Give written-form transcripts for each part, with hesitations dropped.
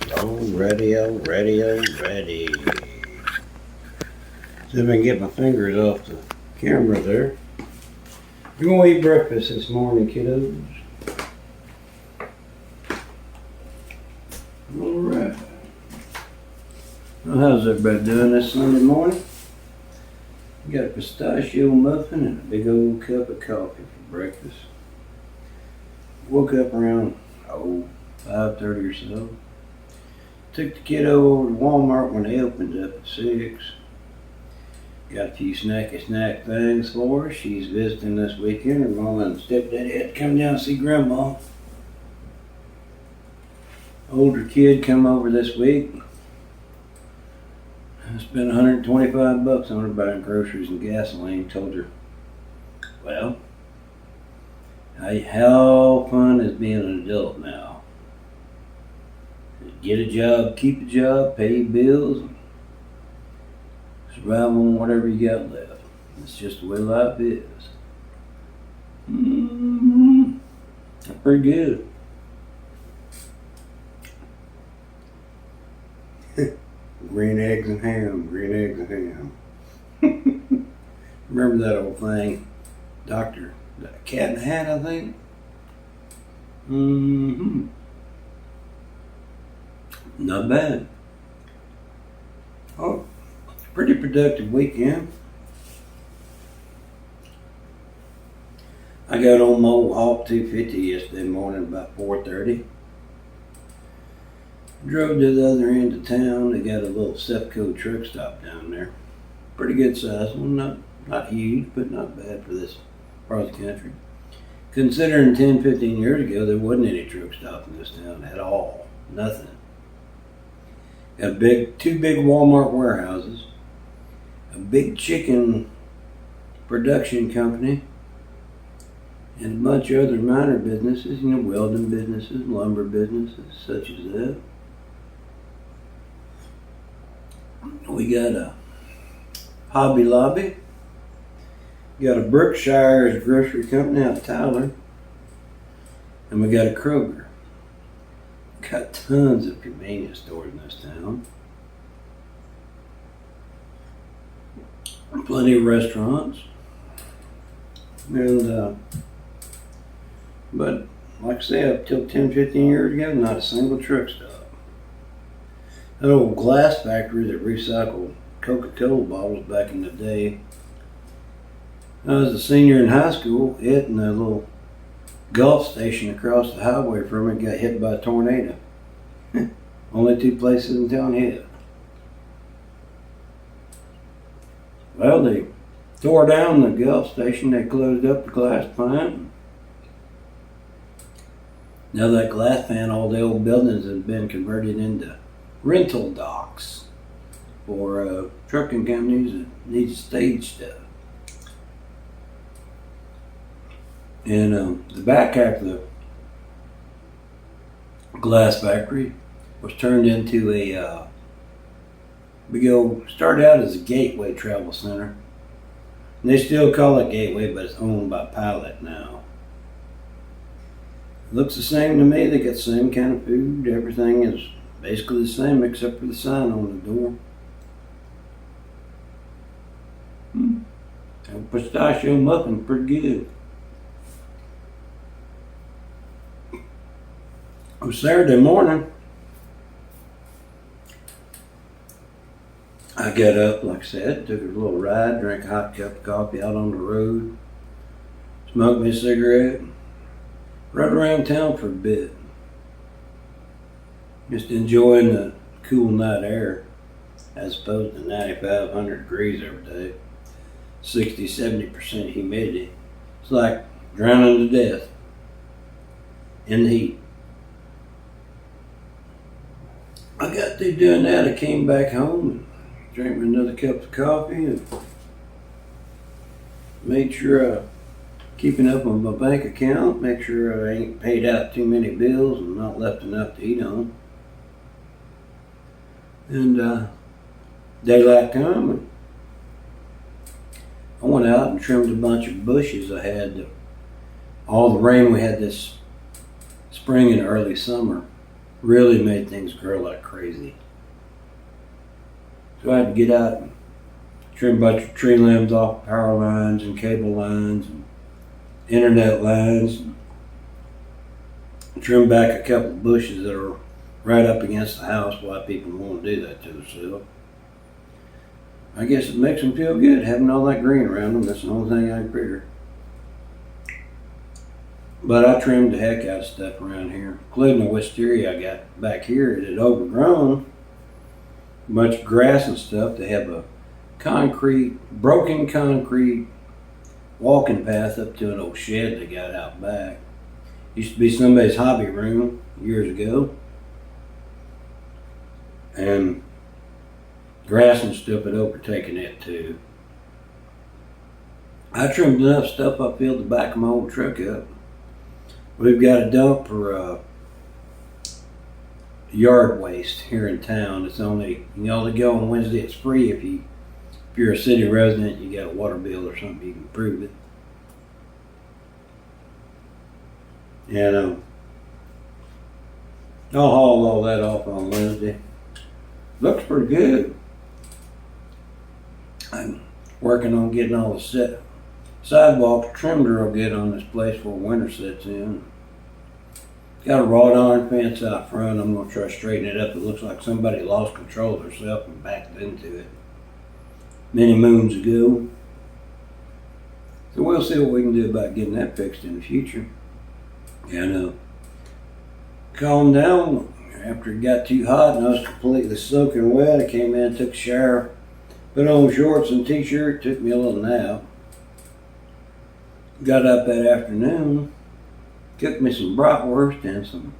Ready. See if I can get my fingers off the camera there. We're gonna eat breakfast this morning, kiddos. Alright. Well, how's everybody doing this Sunday morning? We got a pistachio muffin and a big old cup of coffee for breakfast. Woke up around 5:30 or so. Took the kiddo over to Walmart when they opened up at 6. Got a few snack things for her. She's visiting this weekend. Her mama and stepdaddy had to come down and see grandma. Older kid come over this week. I spent $125 on her buying groceries and gasoline. Told her, well, how fun is being an adult now? Get a job, keep a job, pay your bills, and survive on whatever you got left. It's just the way life is. That's pretty good. Green eggs and ham. Remember that old thing? Doctor, Cat in the Hat, I think? Not bad. Oh, pretty productive weekend. I got on my old Hawk 250 yesterday morning about 4:30. Drove to the other end of town. They got a little Sepco truck stop down there. Pretty good size one, not huge, but not bad for this part of the country. Considering 10-15 years ago, there wasn't any truck stop in this town at all. Nothing. Got two big Walmart warehouses, a big chicken production company, and a bunch of other minor businesses, welding businesses, lumber businesses, such as that. We got a Hobby Lobby, got a Berkshire's grocery company out of Tyler, and we got a Kroger. Got tons of convenience stores in this town. Plenty of restaurants. And, but like I say, up till 10-15 years ago, not a single truck stop. That old glass factory that recycled Coca-Cola bottles back in the day. I was a senior in high school. It and a little Gulf station across the highway from it got hit by a tornado. Only two places in town hit. Well, they tore down the Gulf station. They closed up the glass plant. Now that glass plant, all the old buildings have been converted into rental docks for trucking companies that need to stage stuff. And the back half of the glass factory was turned into a started out as a Gateway travel center. And they still call it Gateway, but it's owned by Pilot now. Looks the same to me. They got the same kind of food. Everything is basically the same except for the sign on the door. And pistachio muffin, pretty good. It was Saturday morning. I got up, like I said, took a little ride, drank a hot cup of coffee out on the road, smoked me a cigarette, rode around town for a bit. Just enjoying the cool night air as opposed to 9,500 degrees every day, 60-70% humidity. It's like drowning to death in the heat. I got through doing that. I came back home and drank me another cup of coffee and made sure I'm keeping up on my bank account, make sure I ain't paid out too many bills and not left enough to eat on. And daylight come, and I went out and trimmed a bunch of bushes I had. All the rain we had this spring and early summer really made things grow like crazy. So I had to get out and trim a bunch of tree limbs off power lines and cable lines and internet lines. And trim back a couple of bushes that are right up against the house. Why people want to do that to themselves. I guess it makes them feel good having all that green around them. That's the only thing I can figure. But I trimmed the heck out of stuff around here, including the wisteria I got back here. It had overgrown a bunch of grass and stuff. They have a broken concrete walking path up to an old shed they got out back. Used to be somebody's hobby room years ago. And grass and stuff had overtaken it too. I trimmed enough stuff I filled the back of my old truck up. We've got a dump for yard waste here in town. It's only, you can only go on Wednesday. It's free if you're a city resident. You got a water bill or something, you can prove it. And I'll haul all that off on Wednesday. Looks pretty good. I'm working on getting all the sidewalks trimmed real good on this place before winter sets in. Got a wrought iron fence out front. I'm going to try to straighten it up. It looks like somebody lost control of themselves and backed into it many moons ago. So we'll see what we can do about getting that fixed in the future. And calmed down after it got too hot and I was completely soaking wet. I came in, took a shower, put on shorts and t-shirt, took me a little nap. Got up that afternoon, cooked me some bratwurst and some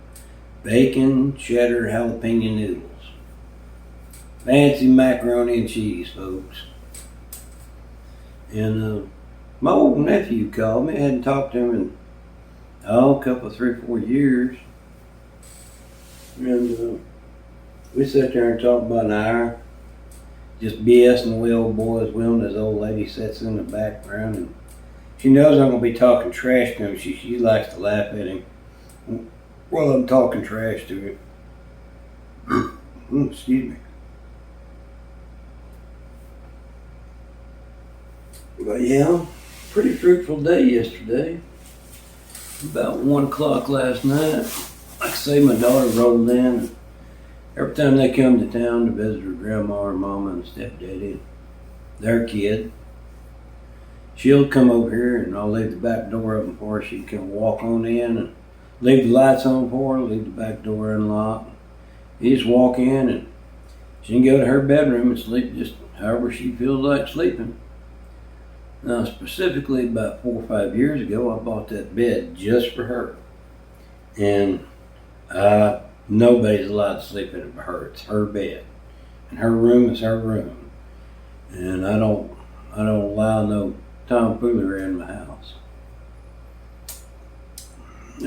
bacon, cheddar, jalapeno noodles. Fancy macaroni and cheese, folks. And my old nephew called me. I hadn't talked to him in a couple, 3-4 years. And we sat there and talked about an hour, just BSing the way old boys will, and this old lady sits in the background, and she knows I'm going to be talking trash to him. She likes to laugh at him while I'm talking trash to him. Excuse me. But yeah, pretty fruitful day yesterday. About 1 o'clock last night, like I say, my daughter rolled in. Every time they come to town to visit her grandma or mama and stepdaddy, their kid, she'll come over here and I'll leave the back door open for her. She can walk on in and leave the lights on for her, leave the back door unlocked. You just walk in and she can go to her bedroom and sleep just however she feels like sleeping. Now, specifically about 4 or 5 years ago, I bought that bed just for her. And nobody's allowed to sleep in it but her. It's her bed. And her room is her room. And I don't allow no tomfoolery in my house.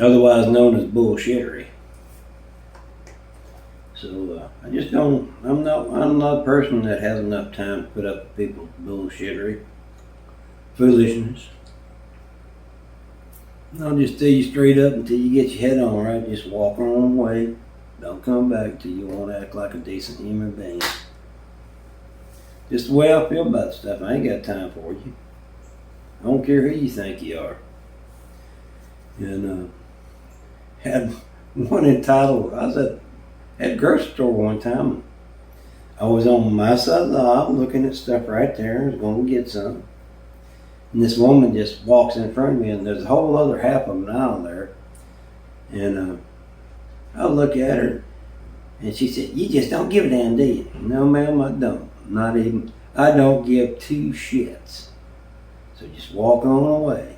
Otherwise known as bullshittery. So I just don't, I'm not a person that has enough time to put up with people's bullshittery. Foolishness. I'll just tell you straight up until you get your head on right. Just walk on away. Don't come back till you want to act like a decent human being. Just the way I feel about stuff. I ain't got time for you. I don't care who you think you are. And had one entitled. I was at a grocery store one time. I was on my side of the aisle looking at stuff right there. I was going to get some. And this woman just walks in front of me, and there's a whole other half of an aisle there. And I look at her, and she said, "You just don't give a damn, do you?" No, ma'am, I don't. Not even. I don't give 2 shits. So just walk on away.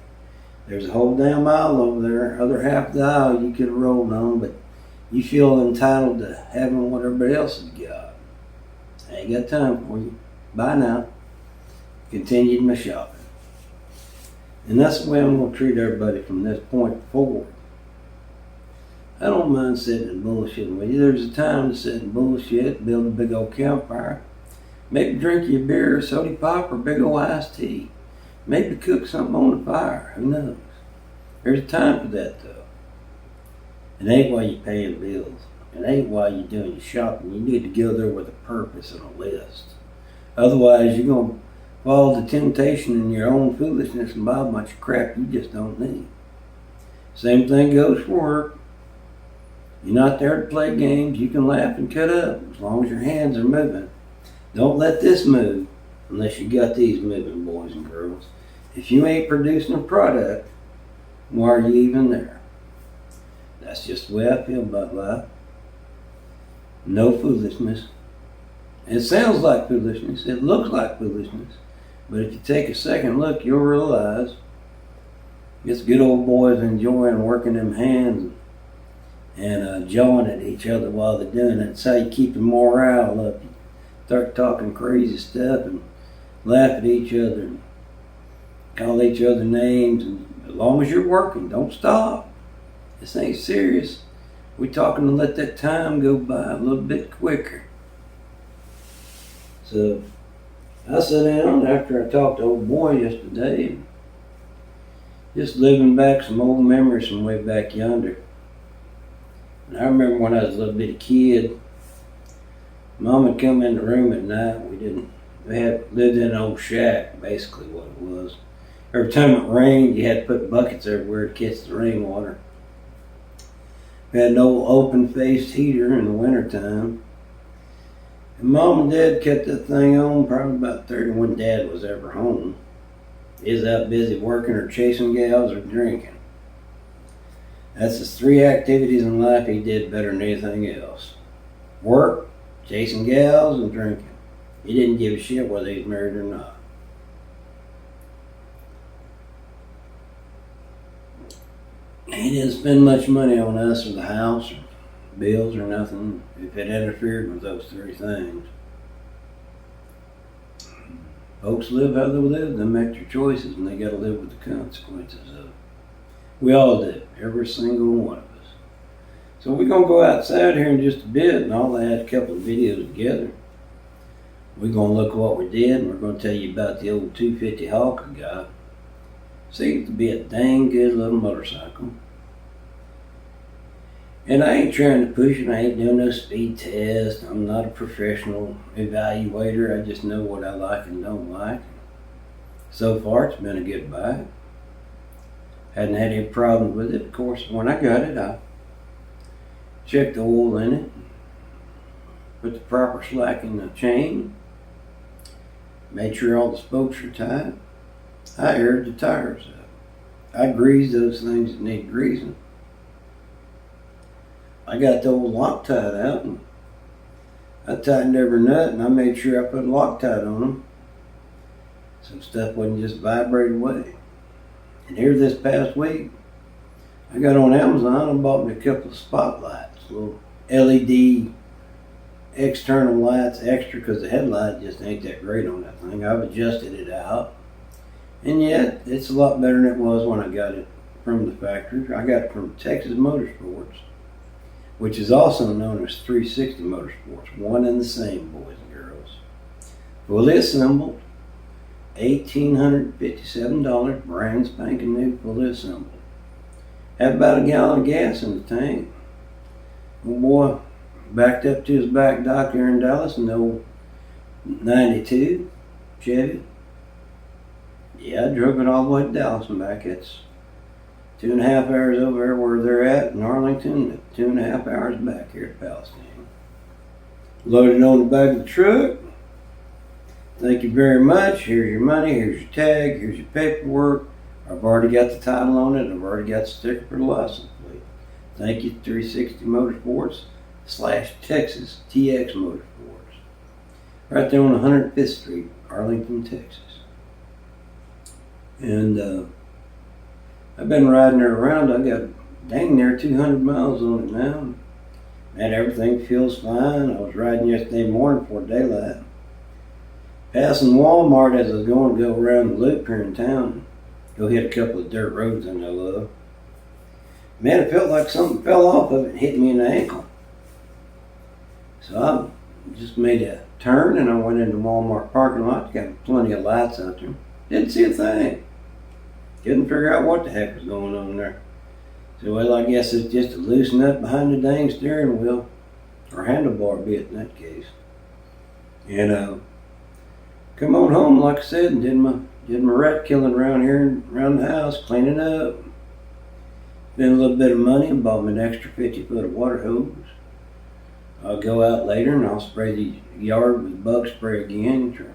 There's a whole damn aisle over there. Other half of the aisle you could have rolled on, but you feel entitled to having what everybody else has got. I ain't got time for you. Bye now. Continued my shopping. And that's the way I'm going to treat everybody from this point forward. I don't mind sitting and bullshitting with you. There's a time to sit and bullshit, build a big old campfire, maybe drink your beer or soda pop or big old iced tea. Maybe cook something on the fire. Who knows? There's a time for that though. It ain't while you're paying bills. It ain't while you're doing your shopping. You need to go there with a purpose and a list. Otherwise, you're going to fall to temptation in your own foolishness and buy a bunch of crap you just don't need. Same thing goes for work. You're not there to play games. You can laugh and cut up as long as your hands are moving. Don't let this move unless you got these moving, boys and girls. If you ain't producing a product, why are you even there? That's just the way I feel about life. No foolishness. It sounds like foolishness. It looks like foolishness. But if you take a second look, you'll realize it's good old boys enjoying working them hands and jawing at each other while they're doing it. It's how you keep the morale up. You start talking crazy stuff and laugh at each other and call each other names. And as long as you're working, don't stop. This ain't serious. We're talking to let that time go by a little bit quicker. So I sat down after I talked to old boy yesterday and just living back some old memories from way back yonder. And I remember when I was a little bitty kid, Mom would come in the room at night. We had lived in an old shack, basically what it was. Every time it rained, you had to put buckets everywhere to catch the rainwater. We had an old open-faced heater in the wintertime. And Mom and Dad kept that thing on probably about 30 when Dad was ever home. He was out busy working or chasing gals or drinking. That's his three activities in life he did better than anything else. Work, chasing gals, and drinking. He didn't give a shit whether he was married or not. He didn't spend much money on us or the house or bills or nothing if it interfered with those three things. Folks live how they live, they make their choices, and they got to live with the consequences of it. We all do, every single one of us. So we're going to go outside here in just a bit, and I'll add a couple of videos together. We're going to look at what we did, and we're going to tell you about the old 250 Hawk I got. Seems to be a dang good little motorcycle. And I ain't trying to push it. I ain't doing no speed test. I'm not a professional evaluator. I just know what I like and don't like. So far, it's been a good bike. Hadn't had any problems with it. Of course, when I got it, I checked the oil in it, put the proper slack in the chain, made sure all the spokes are tight. I aired the tires up. I greased those things that need greasing. I got the old Loctite out and I tightened every nut and I made sure I put Loctite on them so stuff wouldn't just vibrate away. And here this past week, I got on Amazon and bought me a couple of spotlights, little LED external lights extra because the headlight just ain't that great on that thing. I've adjusted it out. And yet, it's a lot better than it was when I got it from the factory. I got it from Texas Motorsports, which is also known as 360 Motorsports. One and the same, boys and girls. Fully assembled, $1,857, brand spanking new, fully assembled. Had about a gallon of gas in the tank. Old boy backed up to his back dock here in Dallas in the old 92 Chevy. Yeah, I drove it all the way to Dallas and back. It's 2.5 hours over there where they're at in Arlington, 2.5 hours back here at Palestine. Loaded on the back of the truck. Thank you very much. Here's your money, here's your tag, here's your paperwork. I've already got the title on it. I've already got the sticker for the license plate. Thank you, 360 Motorsports / Texas TX Motorsports. Right there on 105th Street, Arlington, Texas. And I've been riding her around. I got dang near 200 miles on it now. And everything feels fine. I was riding yesterday morning before daylight. Passing Walmart as I was going to go around the loop here in town. Go hit a couple of dirt roads I know of. Man, it felt like something fell off of it and hit me in the ankle. So I just made a turn and I went into Walmart parking lot. Got plenty of lights out there. Didn't see a thing. Couldn't figure out what the heck was going on there. So, well, I guess it's just to loosen up behind the dang steering wheel. or handlebar bit in that case. And come on home, like I said, and did my rat killing around here, around the house, cleaning up. Spent a little bit of money and bought me an extra 50-foot of water hose. I'll go out later and I'll spray the yard with bug spray again.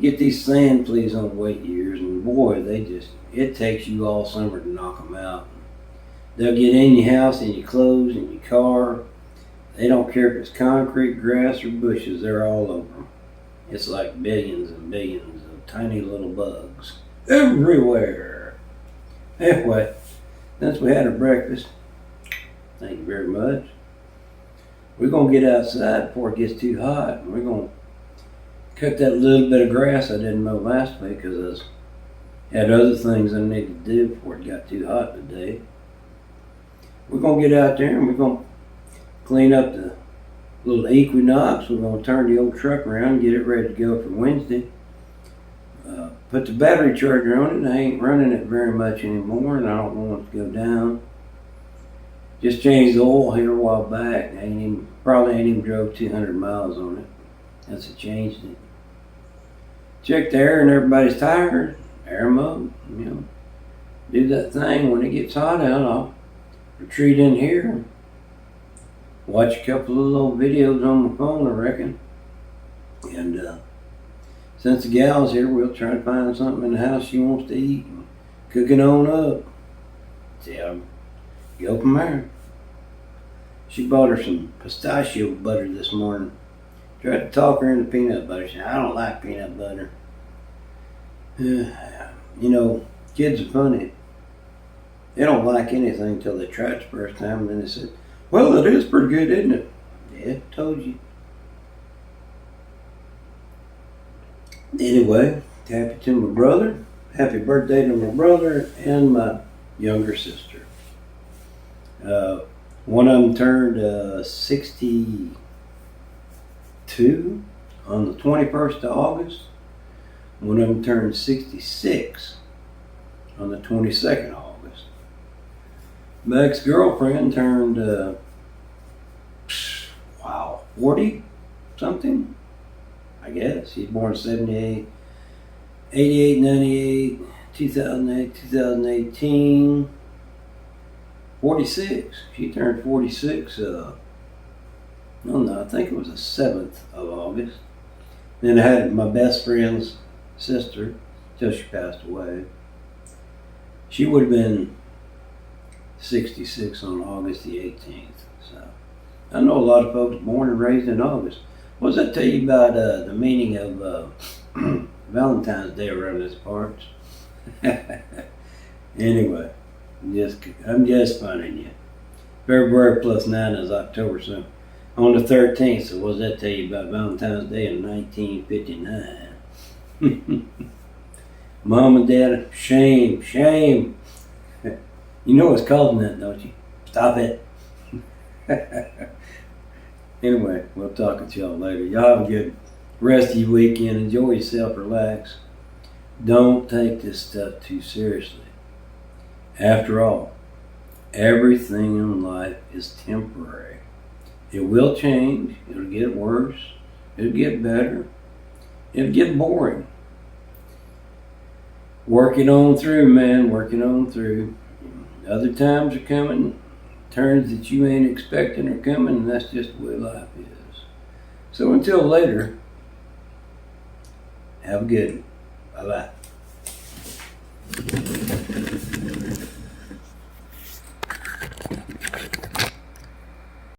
Get these sand fleas on wet years, and boy, it takes you all summer to knock them out. They'll get in your house, in your clothes, in your car. They don't care if it's concrete, grass, or bushes, they're all over them. It's like billions and billions of tiny little bugs everywhere. Anyway, since we had our breakfast, thank you very much. We're going to get outside before it gets too hot, and we're going to cut that little bit of grass I didn't mow last week because I had other things I needed to do before it got too hot today. We're going to get out there and we're going to clean up the little Equinox. We're going to turn the old truck around and get it ready to go for Wednesday. Put the battery charger on it. I ain't running it very much anymore, and I don't want it to go down. Just changed the oil here a while back. Probably ain't even drove 200 miles on it. That's it, changed it. Check the air in everybody's tires. Air mode, do that thing. When it gets hot out, I'll retreat in here. Watch a couple of little videos on my phone, I reckon. And since the gal's here, we'll try to find something in the house she wants to eat and cook it on up. See, I'll go from there. She bought her some pistachio butter this morning. Tried to talk her into peanut butter. She said, I don't like peanut butter. Kids are funny. They don't like anything until they try it the first time, and then they said, well, it is pretty good, isn't it? Yeah, told you. Anyway, happy to my brother. Happy birthday to my brother and my younger sister. One of them turned 62 on the 21st of August. One of them turned 66 on the 22nd of August. My ex-girlfriend turned, 40 something, I guess. She's born 78, 88, 98, 2008, 2018, 46. She turned 46, I think it was the 7th of August. Then I had my best friend's sister till she passed away. She would have been 66 on August the 18th. So I know a lot of folks born and raised in August. What does that tell you about the meaning of Valentine's Day around this parts? Anyway, I'm just funning you. February plus 9 is October, so on the 13th. So what does that tell you about Valentine's Day in 1959? Mom and Dad, shame. You know what's causing that, don't you? Stop it. Anyway, we'll talk with y'all later. Y'all have a good rest of your weekend. Enjoy yourself, relax. Don't take this stuff too seriously. After all, everything in life is temporary. It will change. It'll get worse. It'll get better. It'll get boring. Working on through, man. Working on through. Other times are coming. Turns that you ain't expecting are coming, and that's just the way life is. So until later, have a good one. Bye-bye.